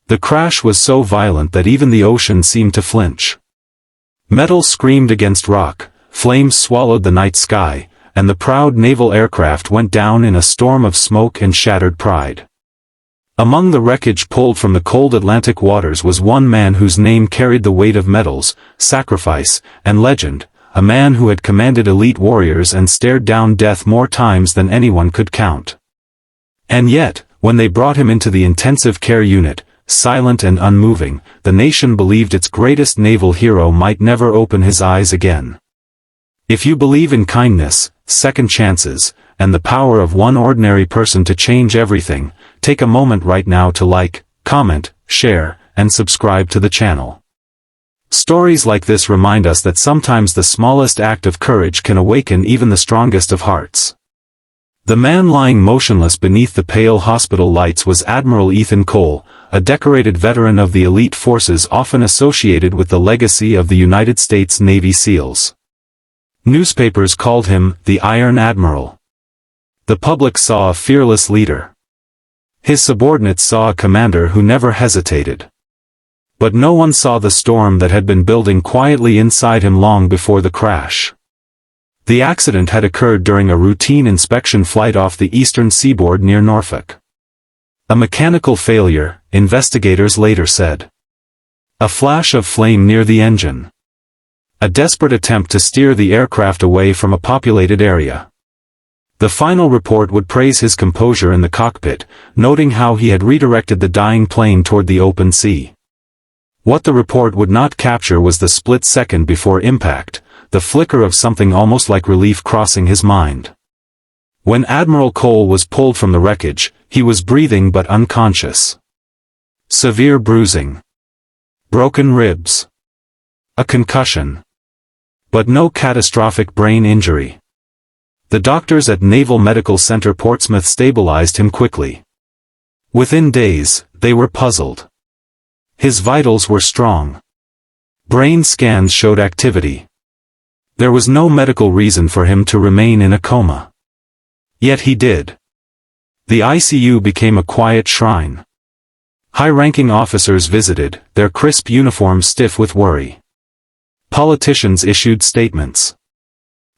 The crash was so violent that even the ocean seemed to flinch. Metal screamed against rock, flames swallowed the night sky, and the proud naval aircraft went down in a storm of smoke and shattered pride. Among the wreckage pulled from the cold Atlantic waters was one man whose name carried the weight of medals, sacrifice, and legend, a man who had commanded elite warriors and stared down death more times than anyone could count. And yet, when they brought him into the intensive care unit, silent and unmoving, the nation believed its greatest naval hero might never open his eyes again. If you believe in kindness, second chances, and the power of one ordinary person to change everything, take a moment right now to like, comment, share, and subscribe to the channel. Stories like this remind us that sometimes the smallest act of courage can awaken even the strongest of hearts. The man lying motionless beneath the pale hospital lights was Admiral Ethan Cole, a decorated veteran of the elite forces often associated with the legacy of the United States Navy SEALs. Newspapers called him the Iron Admiral. The public saw a fearless leader. His subordinates saw a commander who never hesitated. But no one saw the storm that had been building quietly inside him long before the crash. The accident had occurred during a routine inspection flight off the eastern seaboard near Norfolk. A mechanical failure, investigators later said. A flash of flame near the engine. A desperate attempt to steer the aircraft away from a populated area. The final report would praise his composure in the cockpit, noting how he had redirected the dying plane toward the open sea. What the report would not capture was the split second before impact, the flicker of something almost like relief crossing his mind. When Admiral Cole was pulled from the wreckage, he was breathing but unconscious. Severe bruising. Broken ribs. A concussion. But no catastrophic brain injury. The doctors at Naval Medical Center Portsmouth stabilized him quickly. Within days, they were puzzled. His vitals were strong. Brain scans showed activity. There was no medical reason for him to remain in a coma. Yet he did. The ICU became a quiet shrine. High-ranking officers visited, their crisp uniforms stiff with worry. Politicians issued statements.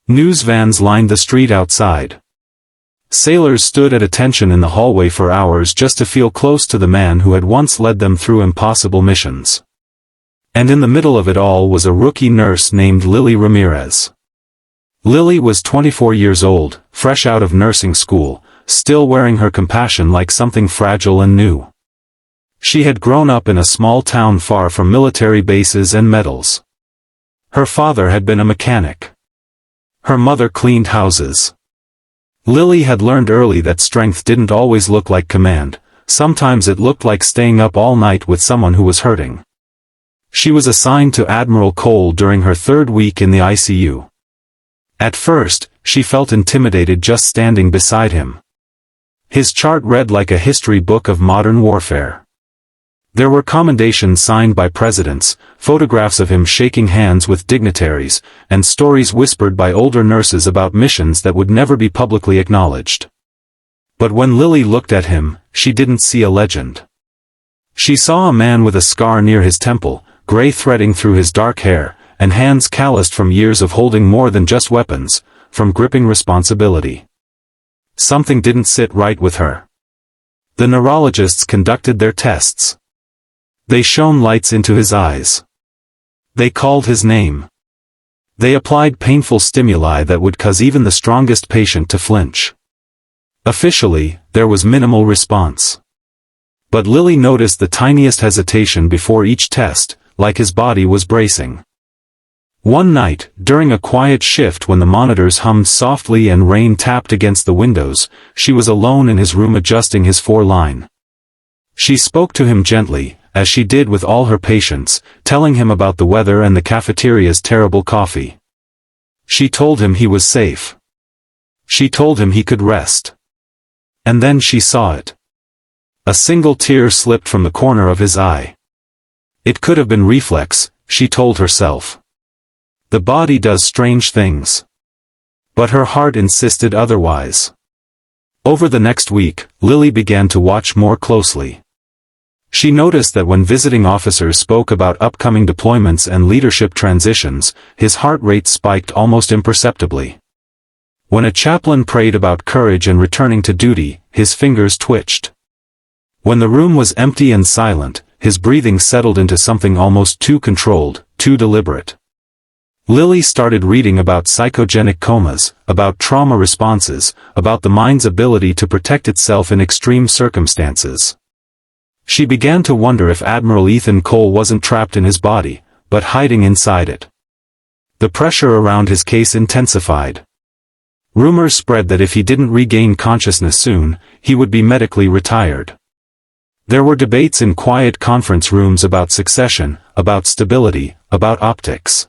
News vans lined the street outside. Sailors stood at attention in the hallway for hours just to feel close to the man who had once led them through impossible missions. And in the middle of it all was a rookie nurse named Lily Ramirez. Lily was 24 years old, fresh out of nursing school, still wearing her compassion like something fragile and new. She had grown up in a small town far from military bases and medals. Her father had been a mechanic. Her mother cleaned houses. Lily had learned early that strength didn't always look like command, sometimes it looked like staying up all night with someone who was hurting. She was assigned to Admiral Cole during her third week in the ICU. At first, she felt intimidated just standing beside him. His chart read like a history book of modern warfare. There were commendations signed by presidents, photographs of him shaking hands with dignitaries, and stories whispered by older nurses about missions that would never be publicly acknowledged. But when Lily looked at him, she didn't see a legend. She saw a man with a scar near his temple, gray threading through his dark hair, and hands calloused from years of holding more than just weapons, from gripping responsibility. Something didn't sit right with her. The neurologists conducted their tests. They shone lights into his eyes. They called his name. They applied painful stimuli that would cause even the strongest patient to flinch. Officially, there was minimal response. But Lily noticed the tiniest hesitation before each test, like his body was bracing. One night, during a quiet shift when the monitors hummed softly and rain tapped against the windows, she was alone in his room adjusting his 4-line. She spoke to him gently, as she did with all her patients, telling him about the weather and the cafeteria's terrible coffee. She told him he was safe. She told him he could rest. And then she saw it. A single tear slipped from the corner of his eye. It could have been reflex, she told herself. The body does strange things. But her heart insisted otherwise. Over the next week, Lily began to watch more closely. She noticed that when visiting officers spoke about upcoming deployments and leadership transitions, his heart rate spiked almost imperceptibly. When a chaplain prayed about courage and returning to duty, his fingers twitched. When the room was empty and silent, his breathing settled into something almost too controlled, too deliberate. Lily started reading about psychogenic comas, about trauma responses, about the mind's ability to protect itself in extreme circumstances. She began to wonder if Admiral Ethan Cole wasn't trapped in his body, but hiding inside it. The pressure around his case intensified. Rumors spread that if he didn't regain consciousness soon, he would be medically retired. There were debates in quiet conference rooms about succession, about stability, about optics.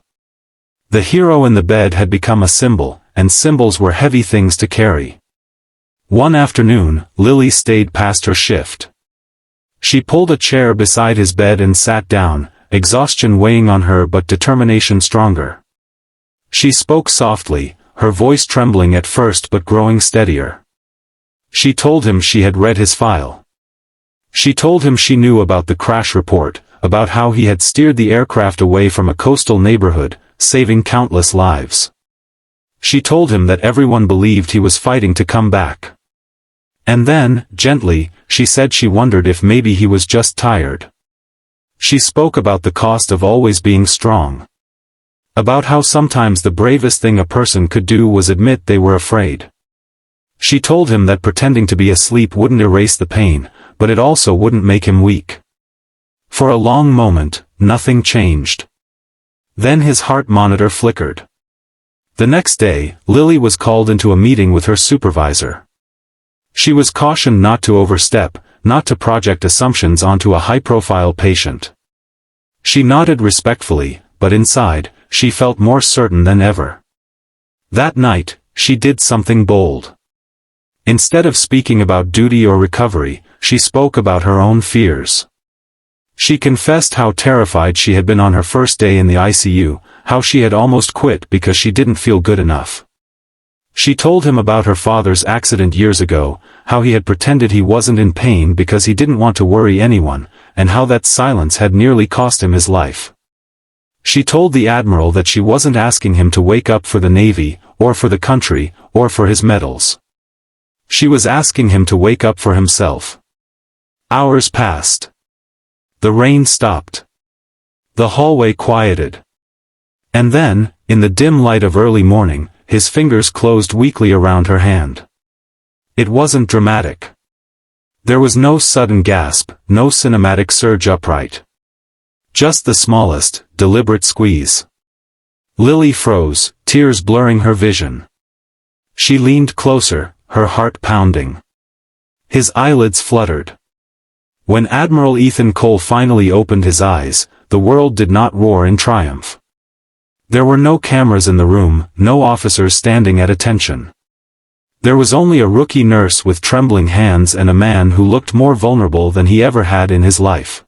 The hero in the bed had become a symbol, and symbols were heavy things to carry. One afternoon, Lily stayed past her shift. She pulled a chair beside his bed and sat down, exhaustion weighing on her but determination stronger. She spoke softly, her voice trembling at first but growing steadier. She told him she had read his file. She told him she knew about the crash report, about how he had steered the aircraft away from a coastal neighborhood, saving countless lives. She told him that everyone believed he was fighting to come back. And then, gently, she said she wondered if maybe he was just tired. She spoke about the cost of always being strong. About how sometimes the bravest thing a person could do was admit they were afraid. She told him that pretending to be asleep wouldn't erase the pain, but it also wouldn't make him weak. For a long moment, nothing changed. Then his heart monitor flickered. The next day, Lily was called into a meeting with her supervisor. She was cautioned not to overstep, not to project assumptions onto a high-profile patient. She nodded respectfully, but inside, she felt more certain than ever. That night, she did something bold. Instead of speaking about duty or recovery, she spoke about her own fears. She confessed how terrified she had been on her first day in the ICU, how she had almost quit because she didn't feel good enough. She told him about her father's accident years ago, how he had pretended he wasn't in pain because he didn't want to worry anyone, and how that silence had nearly cost him his life. She told the Admiral that she wasn't asking him to wake up for the Navy, or for the country, or for his medals. She was asking him to wake up for himself. Hours passed. The rain stopped. The hallway quieted. And then, in the dim light of early morning, his fingers closed weakly around her hand. It wasn't dramatic. There was no sudden gasp, no cinematic surge upright. Just the smallest, deliberate squeeze. Lily froze, tears blurring her vision. She leaned closer, her heart pounding. His eyelids fluttered. When Admiral Ethan Cole finally opened his eyes, the world did not roar in triumph. There were no cameras in the room, no officers standing at attention. There was only a rookie nurse with trembling hands and a man who looked more vulnerable than he ever had in his life.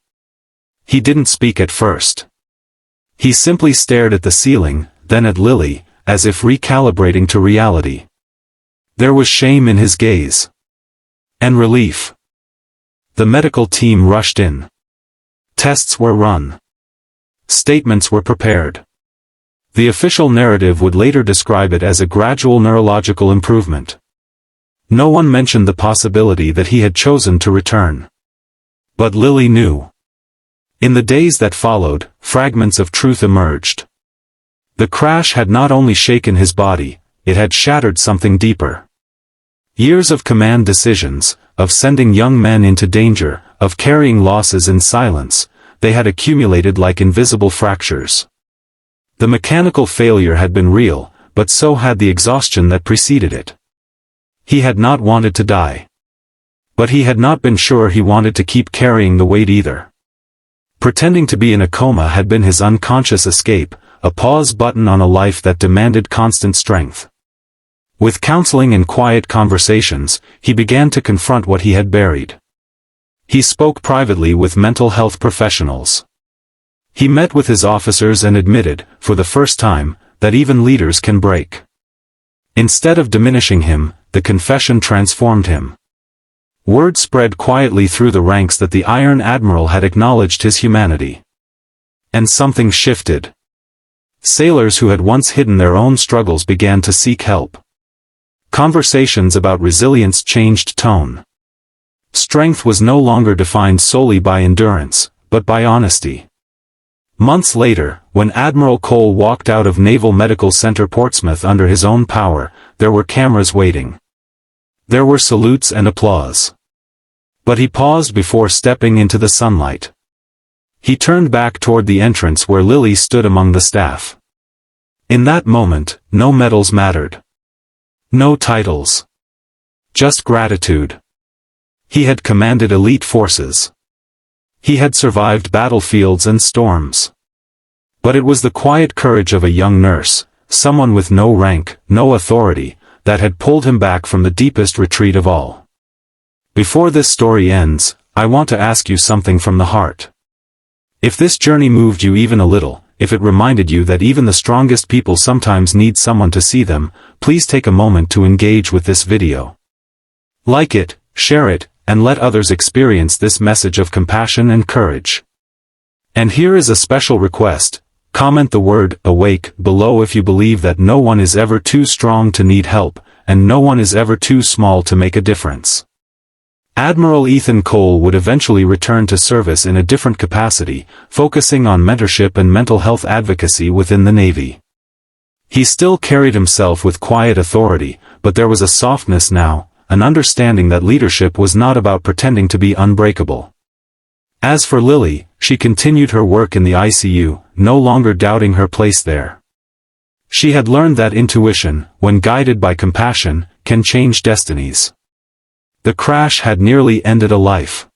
He didn't speak at first. He simply stared at the ceiling, then at Lily, as if recalibrating to reality. There was shame in his gaze. And relief. The medical team rushed in. Tests were run. Statements were prepared. The official narrative would later describe it as a gradual neurological improvement. No one mentioned the possibility that he had chosen to return. But Lily knew. In the days that followed, fragments of truth emerged. The crash had not only shaken his body, it had shattered something deeper. Years of command decisions, of sending young men into danger, of carrying losses in silence, they had accumulated like invisible fractures. The mechanical failure had been real, but so had the exhaustion that preceded it. He had not wanted to die. But he had not been sure he wanted to keep carrying the weight either. Pretending to be in a coma had been his unconscious escape, a pause button on a life that demanded constant strength. With counseling and quiet conversations, he began to confront what he had buried. He spoke privately with mental health professionals. He met with his officers and admitted, for the first time, that even leaders can break. Instead of diminishing him, the confession transformed him. Word spread quietly through the ranks that the Iron Admiral had acknowledged his humanity. And something shifted. Sailors who had once hidden their own struggles began to seek help. Conversations about resilience changed tone. Strength was no longer defined solely by endurance, but by honesty. Months later, when Admiral Cole walked out of Naval Medical Center Portsmouth under his own power, there were cameras waiting. There were salutes and applause. But he paused before stepping into the sunlight. He turned back toward the entrance where Lily stood among the staff. In that moment, no medals mattered. No titles. Just gratitude. He had commanded elite forces. He had survived battlefields and storms. But it was the quiet courage of a young nurse, someone with no rank, no authority, that had pulled him back from the deepest retreat of all. Before this story ends, I want to ask you something from the heart. If this journey moved you even a little, if it reminded you that even the strongest people sometimes need someone to see them, please take a moment to engage with this video. Like it, share it, and let others experience this message of compassion and courage. And here is a special request: comment the word "awake" below if you believe that no one is ever too strong to need help, and no one is ever too small to make a difference. Admiral Ethan Cole would eventually return to service in a different capacity, focusing on mentorship and mental health advocacy within the Navy. He still carried himself with quiet authority, but there was a softness now, an understanding that leadership was not about pretending to be unbreakable. As for Lily, she continued her work in the ICU, no longer doubting her place there. She had learned that intuition, when guided by compassion, can change destinies. The crash had nearly ended a life.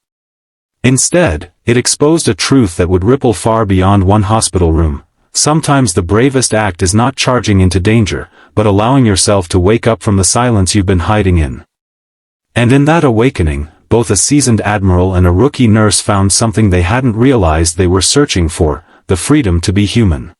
Instead, it exposed a truth that would ripple far beyond one hospital room. Sometimes the bravest act is not charging into danger, but allowing yourself to wake up from the silence you've been hiding in. And in that awakening, both a seasoned admiral and a rookie nurse found something they hadn't realized they were searching for: the freedom to be human.